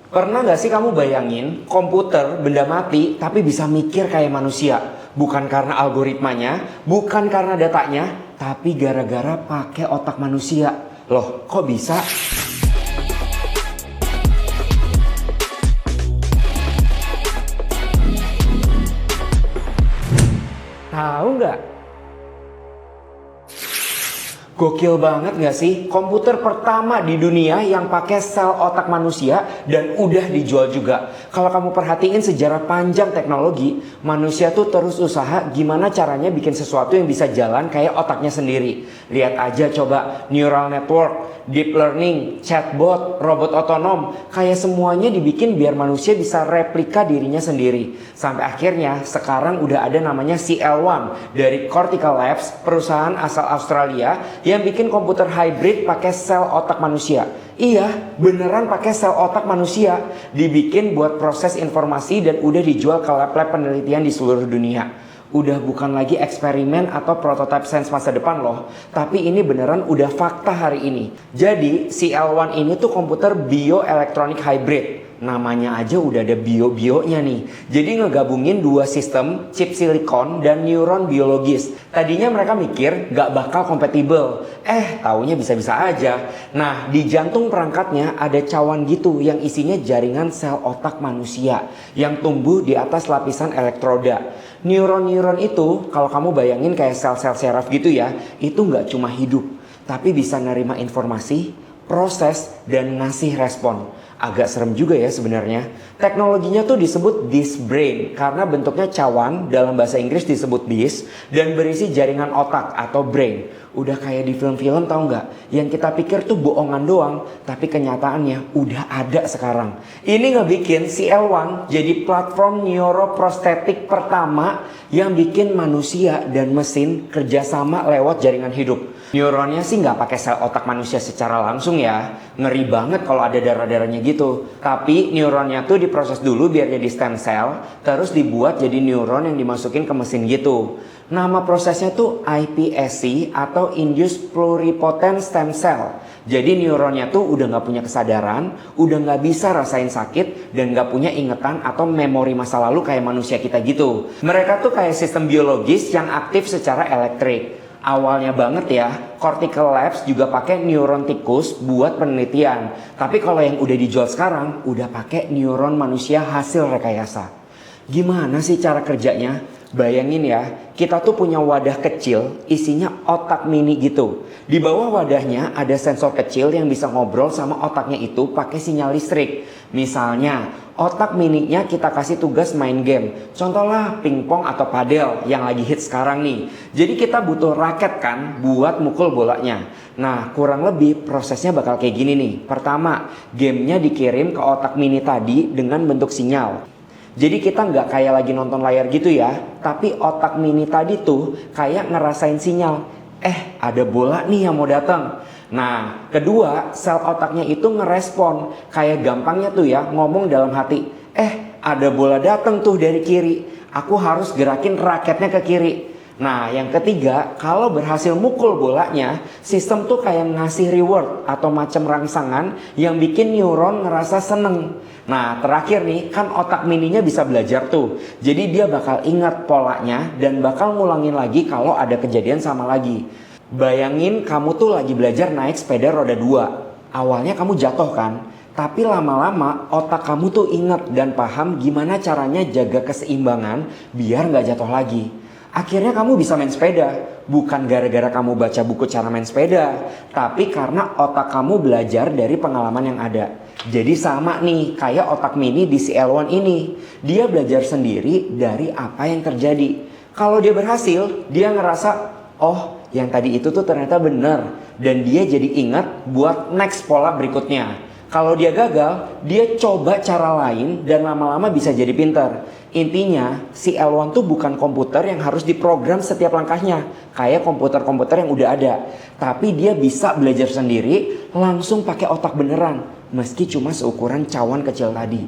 Pernah gak sih kamu bayangin komputer benda mati tapi bisa mikir kayak manusia? Bukan karena algoritmanya, bukan karena datanya, tapi gara-gara pakai otak manusia. Loh, kok bisa? Tahu nggak? Gokil banget gak sih? Komputer pertama di dunia yang pakai sel otak manusia dan udah dijual juga. Kalau kamu perhatiin sejarah panjang teknologi, manusia tuh terus usaha gimana caranya bikin sesuatu yang bisa jalan kayak otaknya sendiri. Lihat aja coba, neural network, deep learning, chatbot, robot otonom, kayak semuanya dibikin biar manusia bisa replika dirinya sendiri. Sampai akhirnya sekarang udah ada namanya CL1 dari Cortical Labs, perusahaan asal Australia yang bikin komputer hybrid pakai sel otak manusia. Iya, beneran pakai sel otak manusia. Dibikin buat proses informasi dan udah dijual ke lab-lab penelitian di seluruh dunia. Udah bukan lagi eksperimen atau prototype sains masa depan loh. Tapi ini beneran udah fakta hari ini. Jadi CL1 ini tuh komputer bioelectronic hybrid. Namanya aja udah ada bio-bionya nih. Jadi ngegabungin dua sistem, chip silikon dan neuron biologis. Tadinya mereka mikir gak bakal kompatibel. Taunya bisa-bisa aja. Nah, di jantung perangkatnya ada cawan gitu yang isinya jaringan sel otak manusia yang tumbuh di atas lapisan elektroda. Neuron-neuron itu kalau kamu bayangin kayak sel-sel saraf gitu ya, itu gak cuma hidup, tapi bisa nerima informasi, proses, dan ngasih respon. Agak serem juga ya sebenarnya. Teknologinya tuh disebut disk brain karena bentuknya cawan, dalam bahasa Inggris disebut disk, dan berisi jaringan otak atau brain. Udah kayak di film-film tahu nggak? Yang kita pikir tuh bohongan doang, tapi kenyataannya udah ada sekarang. Ini ngebikin CL1 jadi platform neuroprosthetic pertama yang bikin manusia dan mesin kerjasama lewat jaringan hidup. Neuronnya sih nggak pakai sel otak manusia secara langsung ya. Ngeri banget kalau ada darah-darahnya gitu. Tapi neuronnya tuh diproses dulu biar jadi stem cell, terus dibuat jadi neuron yang dimasukin ke mesin gitu. Nama prosesnya tuh iPSC atau Induced Pluripotent Stem Cell. Jadi neuronnya tuh udah gak punya kesadaran, udah gak bisa rasain sakit, dan gak punya ingetan atau memori masa lalu kayak manusia kita gitu. Mereka tuh kayak sistem biologis yang aktif secara elektrik. Awalnya banget ya, Cortical Labs juga pakai neuron tikus buat penelitian. Tapi kalau yang udah dijual sekarang, udah pakai neuron manusia hasil rekayasa. Gimana sih cara kerjanya? Bayangin ya, kita tuh punya wadah kecil isinya otak mini gitu. Di bawah wadahnya ada sensor kecil yang bisa ngobrol sama otaknya itu pakai sinyal listrik. Misalnya, otak mininya kita kasih tugas main game. Contohnya pingpong atau padel yang lagi hit sekarang nih. Jadi kita butuh raket kan buat mukul bolanya. Nah, kurang lebih prosesnya bakal kayak gini nih. Pertama, gamenya dikirim ke otak mini tadi dengan bentuk sinyal. Jadi kita nggak kayak lagi nonton layar gitu ya, tapi otak mini tadi tuh kayak ngerasain sinyal. Ada bola nih yang mau datang. Nah, kedua, sel otaknya itu ngerespon. Kayak gampangnya tuh ya ngomong dalam hati. Ada bola datang tuh dari kiri. Aku harus gerakin raketnya ke kiri. Nah, yang ketiga, kalau berhasil mukul bolanya, sistem tuh kayak ngasih reward atau macam rangsangan yang bikin neuron ngerasa seneng. Nah, terakhir nih, kan otak mininya bisa belajar tuh. Jadi dia bakal ingat polanya dan bakal ngulangin lagi kalau ada kejadian sama lagi. Bayangin kamu tuh lagi belajar naik sepeda roda 2. Awalnya kamu jatuh kan? Tapi lama-lama otak kamu tuh ingat dan paham gimana caranya jaga keseimbangan biar gak jatuh lagi. Akhirnya kamu bisa main sepeda, bukan gara-gara kamu baca buku cara main sepeda, tapi karena otak kamu belajar dari pengalaman yang ada. Jadi sama nih kayak otak mini di CL1 ini. Dia belajar sendiri dari apa yang terjadi. Kalau dia berhasil, dia ngerasa, oh yang tadi itu tuh ternyata benar. Dan dia jadi ingat buat next pola berikutnya. Kalau dia gagal, dia coba cara lain dan lama-lama bisa jadi pintar. Intinya, si L1 tuh bukan komputer yang harus diprogram setiap langkahnya. Kayak komputer-komputer yang udah ada. Tapi dia bisa belajar sendiri, langsung pakai otak beneran. Meski cuma seukuran cawan kecil tadi.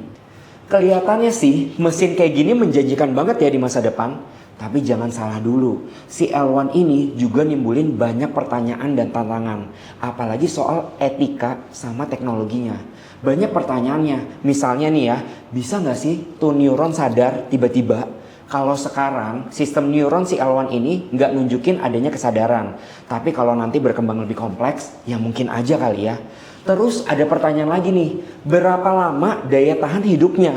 Kelihatannya sih, mesin kayak gini menjanjikan banget ya di masa depan. Tapi jangan salah dulu, si L1 ini juga nimbulin banyak pertanyaan dan tantangan. Apalagi soal etika sama teknologinya. banyak pertanyaannya. Misalnya nih ya, bisa nggak sih tuh neuron sadar tiba-tiba? Kalau sekarang sistem neuron si L1 ini nggak nunjukin adanya kesadaran. Tapi kalau nanti berkembang lebih kompleks, ya mungkin aja kali ya. Terus ada pertanyaan lagi nih, berapa lama daya tahan hidupnya?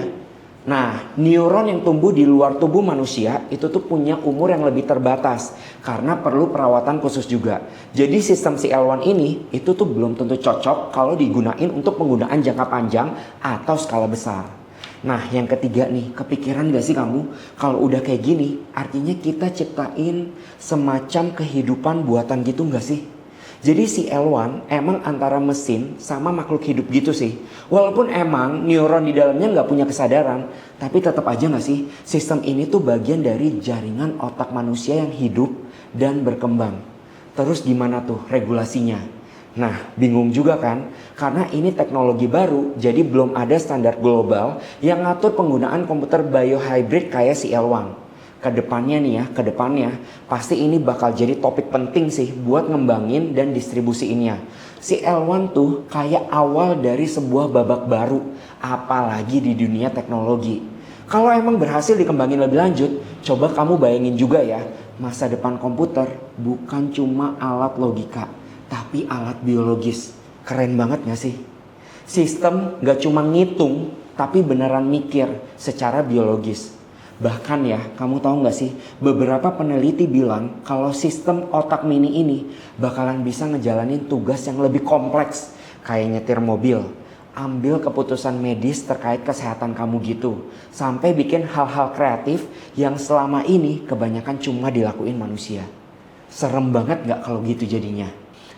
Nah, neuron yang tumbuh di luar tubuh manusia itu tuh punya umur yang lebih terbatas karena perlu perawatan khusus juga. Jadi sistem si L1 ini itu tuh belum tentu cocok kalau digunain untuk penggunaan jangka panjang atau skala besar. Nah, yang ketiga nih, kepikiran gak sih kamu kalau udah kayak gini artinya kita ciptain semacam kehidupan buatan gitu gak sih? Jadi si L1 emang antara mesin sama makhluk hidup gitu sih. Walaupun emang neuron di dalamnya nggak punya kesadaran, tapi tetap aja nggak sih sistem ini tuh bagian dari jaringan otak manusia yang hidup dan berkembang. Terus gimana tuh regulasinya? Nah, bingung juga kan? Karena ini teknologi baru, jadi belum ada standar global yang ngatur penggunaan komputer biohybrid kayak si L1. Kedepannya nih ya, kedepannya pasti ini bakal jadi topik penting sih buat ngembangin dan distribusiinnya. Si L1 tuh kayak awal dari sebuah babak baru, apalagi di dunia teknologi. Kalau emang berhasil dikembangin lebih lanjut, coba kamu bayangin juga ya, masa depan komputer bukan cuma alat logika, tapi alat biologis. Keren banget gak sih? Sistem gak cuma ngitung, tapi beneran mikir secara biologis. Bahkan ya, kamu tahu gak sih, beberapa peneliti bilang kalau sistem otak mini ini bakalan bisa ngejalanin tugas yang lebih kompleks, kayak nyetir mobil, ambil keputusan medis terkait kesehatan kamu gitu, sampai bikin hal-hal kreatif yang selama ini kebanyakan cuma dilakuin manusia. Serem banget gak kalau gitu jadinya?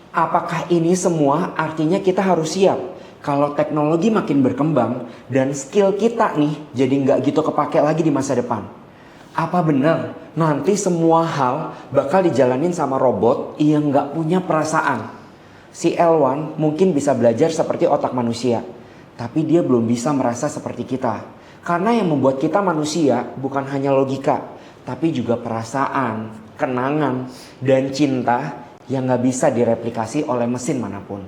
Apakah ini semua artinya kita harus siap kalau teknologi makin berkembang dan skill kita nih jadi nggak gitu kepake lagi di masa depan? Apa benar nanti semua hal bakal dijalanin sama robot yang nggak punya perasaan? Si L1 mungkin bisa belajar seperti otak manusia, tapi dia belum bisa merasa seperti kita. Karena yang membuat kita manusia bukan hanya logika, tapi juga perasaan, kenangan, dan cinta yang nggak bisa direplikasi oleh mesin manapun.